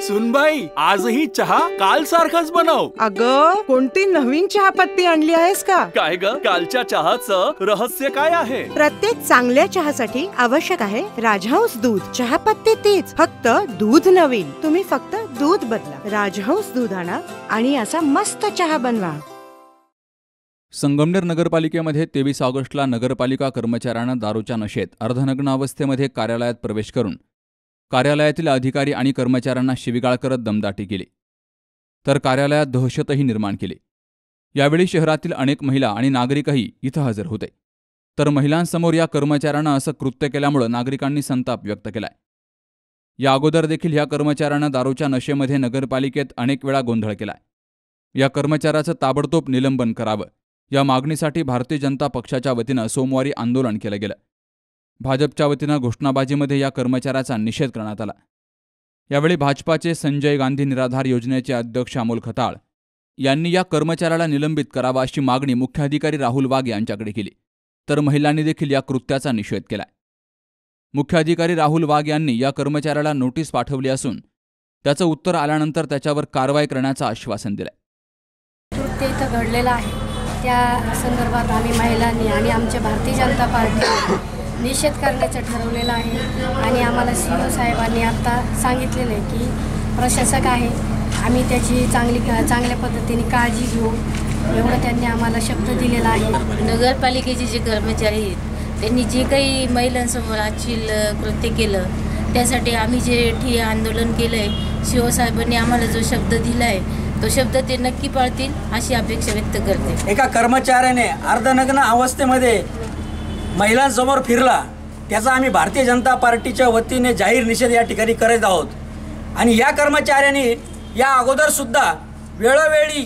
सुनबाई, आजही चहा काल सारखाच बनव. अगं, कोणती नवीन चहापत्ती आणली आहेस का? काय ग, कालच्या चहाचं रहस्य काय आहे? प्रत्येक चांगल्या चहासाठी आवश्यक आहे राजहंस दूध. चहापत्ती तीच, फक्त दूध नवीन. तुम्ही फक्त दूध बदला. राजहंस दूध आणा आणि असा मस्त चहा बनवा. संगमनेर नगरपालिकेमध्ये 23 ऑगस्टला नगरपालिका कर्मचाऱ्यांना दारूच्या नशेत अर्धनग्न अवस्थेमध्ये कार्यालयात प्रवेश करून कार्यालयातील अधिकारी आणि कर्मचाऱ्यांना शिवीगाळ करत दमदाटी केली, तर कार्यालयात दहशतही निर्माण केली. यावेळी शहरातील अनेक महिला आणि नागरिकही इथं हजर होते. तर महिलांसमोर या कर्मचाऱ्यांना असं कृत्य केल्यामुळे नागरिकांनी संताप व्यक्त केलाय. या अगोदर देखील या कर्मचाऱ्यांना दारूच्या नशेमध्ये नगरपालिकेत अनेक वेळा गोंधळ केलाय. या कर्मचाऱ्याचं ताबडतोब निलंबन करावं, या मागणीसाठी भारतीय जनता पक्षाच्या वतीनं सोमवारी आंदोलन केलं गेलं. भाजपच्या वतीनं घोषणाबाजीमध्ये या कर्मचाऱ्याचा निषेध करण्यात आला. यावेळी भाजपाचे संजय गांधी निराधार योजनेचे अध्यक्ष अमोल खताळ यांनी या कर्मचाऱ्याला निलंबित करावा अशी मागणी मुख्याधिकारी राहुल वाघ यांच्याकडे केली, तर महिलांनी देखील या कृत्याचा निषेध केलाय. मुख्याधिकारी राहुल वाघ यांनी या कर्मचाऱ्याला नोटीस पाठवली असून त्याचं उत्तर आल्यानंतर त्याच्यावर कारवाई करण्याचं आश्वासन दिलंय. कृत्य इथं घडलेलं आहे, त्या संदर्भात आम्ही महिलांनी आणि आमच्या भारतीय जनता पार्टी निषेध करण्याचं ठरवलेलं आहे. आणि आम्हाला CEO साहेबांनी आत्ता सांगितलेलं आहे की प्रशासक आहे, आम्ही त्याची चांगल्या पद्धतीने काळजी घेऊ, एवढं त्यांनी आम्हाला शब्द दिलेला आहे. नगरपालिकेचे जे कर्मचारी आहेत त्यांनी जे काही महिलांसमोर आजची कृत्य केलं त्यासाठी आम्ही जे ठिय्या आंदोलन केलं आहे, CEO साहेबांनी आम्हाला जो शब्द दिला आहे तो शब्द ते नक्की पाळतील अशी अपेक्षा व्यक्त करते. एका कर्मचाऱ्याने अर्धनग्न अवस्थेमध्ये महिलांसमोर फिरला, त्याचा आम्ही भारतीय जनता पार्टीच्या वतीने जाहीर निषेध या ठिकाणी करत आहोत. आणि या कर्मचाऱ्यांनी या अगोदरसुद्धा वेळोवेळी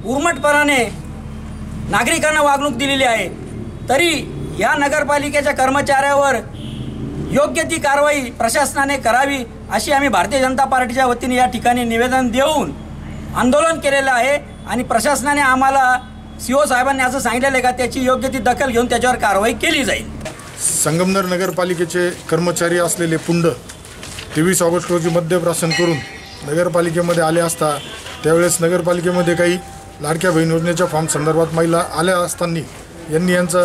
उर्मटपणाने नागरिकांना वागणूक दिलेली आहे, तरी या नगरपालिकेच्या कर्मचाऱ्यावर योग्य ती कारवाई प्रशासनाने करावी अशी आम्ही भारतीय जनता पार्टीच्या वतीने या ठिकाणी निवेदन देऊन आंदोलन केलेलं आहे. आणि प्रशासनाने आम्हाला CEO साहेबांनी असं सांगितलेलं आहे का त्याची योग्य ती दखल घेऊन त्याच्यावर कारवाई केली जाईल. संगमनेर नगरपालिकेचे कर्मचारी असलेले पुंड 23 ऑगस्ट रोजी मद्यप्राशन करून नगरपालिकेमध्ये आले असता त्यावेळेस नगरपालिकेमध्ये काही लाडक्या बहीण योजनेच्या फॉर्म संदर्भात महिला आल्या असताना यांनी यांचा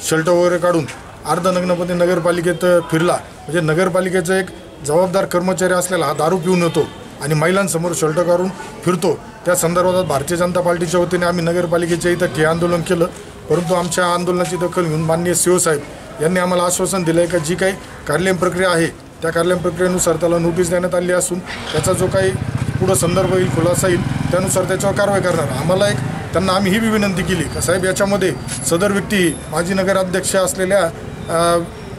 शर्ट वगैरे काढून अर्धनग्नपणे नगरपालिकेत फिरला. म्हणजे नगरपालिकेचा एक जबाबदार कर्मचारी असलेला हा दारू पिऊन येतो आणि महिलांसमोर शर्ट काढून फिरतो. त्या संदर्भात भारतीय जनता पार्टीच्या वतीने आम्ही नगरपालिकेच्या इथं ठिय्या आंदोलन केलं, परंतु आमच्या आंदोलनाची दखल घेऊन माननीय CEO साहेब यांनी आम्हाला आश्वासन दिलं आहे की जी काही कार्यालयीन प्रक्रिया आहे त्या कार्यालयीन प्रक्रियेनुसार त्याला नोटीस देण्यात आली असून त्याचा जो काही पुढं संदर्भ येईल, खुलासा येईल, त्यानुसार त्याच्यावर कारवाई करणार. आम्हाला त्यांना आम्ही ही विनंती केली का साहेब याच्यामध्ये सदर व्यक्ती माजी नगराध्यक्ष असलेल्या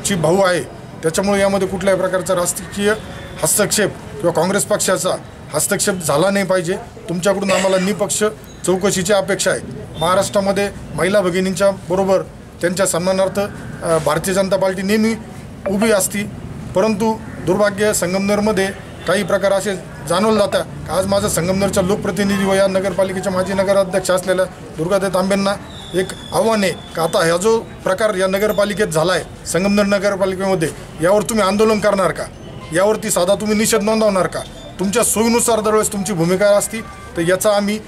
ची भाऊ आहे, त्याच्यामुळे यामध्ये कुठल्याही प्रकारचा राजकीय हस्तक्षेप किंवा काँग्रेस पक्षाचा हस्तक्षेप झाला नाही पाहिजे. तुमच्याकडून आम्हाला निपक्ष चौकशीची अपेक्षा आहे. महाराष्ट्रामध्ये महिला भगिनींच्या बरोबर त्यांच्या सन्मानार्थ भारतीय जनता पार्टी नेहमी उभी असती, परंतु दुर्भाग्य संगमनेरमध्ये काही प्रकार असे जाणवले जातात. आज माझं संगमनेरच्या लोकप्रतिनिधी व या नगरपालिकेच्या माजी नगराध्यक्ष असलेल्या दुर्गाताई तांबेंना एक आव्हान आहे का आता हा जो प्रकार या नगरपालिकेत झाला आहे संगमनेर नगरपालिकेमध्ये, यावर तुम्ही आंदोलन करणार का? यावरती साधा तुम्ही निषेध नोंदवणार का? तुमच्या सोयीनुसार दरवेळेस तुमची भूमिका असती तर याचा आम्ही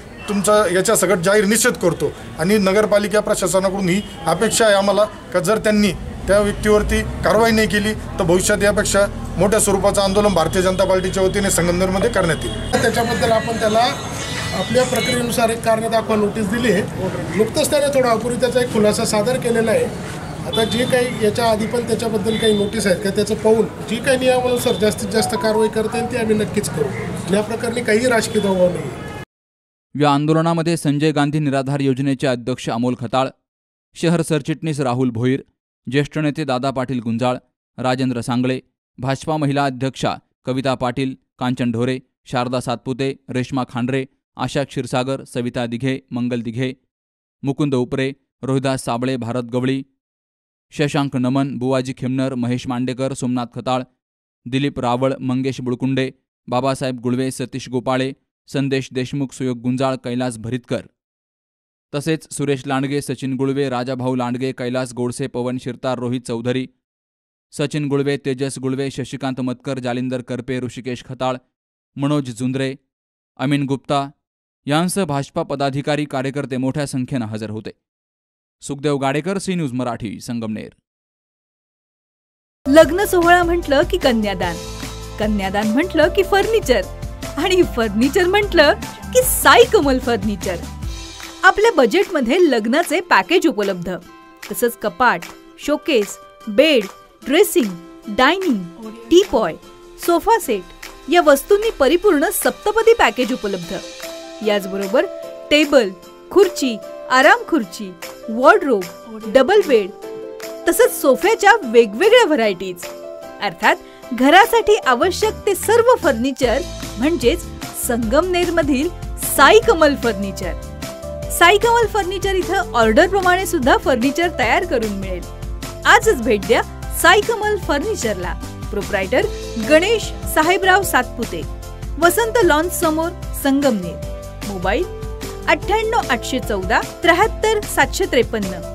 याच्या सगळं जाहीर निषेध करतो. आणि नगरपालिका प्रशासनाकडून ही अपेक्षा आहे आम्हाला का जर त्यांनी त्या व्यक्तीवरती कारवाई नाही केली तर भविष्यात यापेक्षा मोठ्या स्वरूपाचं आंदोलन भारतीय जनता पार्टीच्या वतीने संगमनेरमध्ये करण्यात येईल. त्याच्याबद्दल आपण त्याला आपल्या प्रक्रियेनुसार एक कारणे दाखवा नोटीस दिली आहे. नुकतंच त्याने थोडा अपुरी त्याचा एक खुलासा सादर केलेला आहे. आता जे काही याच्या आधी पण त्याच्याबद्दल काही नोटीस आहेत का त्याचं पाहून जी काही नियमानुसार जास्तीत जास्त कारवाई करता येईल ती आम्ही नक्कीच करू. या प्रकरणी काही राजकीय दबाव नाही. या आंदोलनामध्ये संजय गांधी निराधार योजनेचे अध्यक्ष अमोल खताळ, शहर सरचिटणीस राहुल भोईर, ज्येष्ठ नेते दादा पाटील गुंजाळ, राजेंद्र सांगळे, भाजपा महिला अध्यक्षा कविता पाटील, कांचन ढोरे, शारदा सातपुते, रेश्मा खांडरे, आशा क्षीरसागर, सविता दिघे, मंगल दिघे, मुकुंद उपरे, रोहिदास साबळे, भारत गवळी, शशांक नमन, बुवाजी खेमनर, महेश मांडेकर, सोमनाथ खताळ, दिलीप रावळ, मंगेश बुळकुंडे, बाबासाहेब गुळवे, सतीश गोपाळे, संदेश देशमुख, सुयोग गुंजाळ, कैलास भरितकर, तसेच सुरेश लांडगे, सचिन गुळवे, राजाभाऊ लांडगे, कैलास गोडसे, पवन शिरतार, रोहित चौधरी, सचिन गुळवे, तेजस गुळवे, शशिकांत मतकर, जालिंदर करपे, ऋषिकेश खताळ, मनोज जुंद्रे, अमीन गुप्ता यांसह भाजपा पदाधिकारी कार्यकर्ते मोठ्या संख्येनं हजर होते. Sukhdev Gadekar, C News Marathi, Sangamner. लग्न सोहळा म्हटलं की कन्यादान, कन्यादान म्हटलं की फर्निचर आणि फर्निचर म्हटलं की साई कमल फर्निचर. आपल्या बजेटमध्ये लग्नाचे पॅकेज उपलब्ध, तसंच कपाट, showcase, bed, dressing, dining, teapoy, sofa set या वस्तूंनी परिपूर्ण सप्तपदी पॅकेज उपलब्ध. याचबरोबर टेबल, खुर्ची, आराम खुर्ची, वॉर्डरोब, डबल बेड तसंच सोफ्याच्या वेगवेगळ्या व्हरायटीज. अर्थात घरासाठी आवश्यक ते सर्व फर्निचर म्हणजेच संगमनेरमधील साई कमल फर्निचर. साई कमल फर्निचर इथं ऑर्डर प्रमाणे सुद्धा फर्निचर तयार करून मिळेल. आजच भेट द्या साई कमल फर्निचरला. प्रोप्रायटर गणेश साहेबराव सातपुते, वसंत लॉन्स समोर, संगमनेर. मोबाईल 98 814 73 753.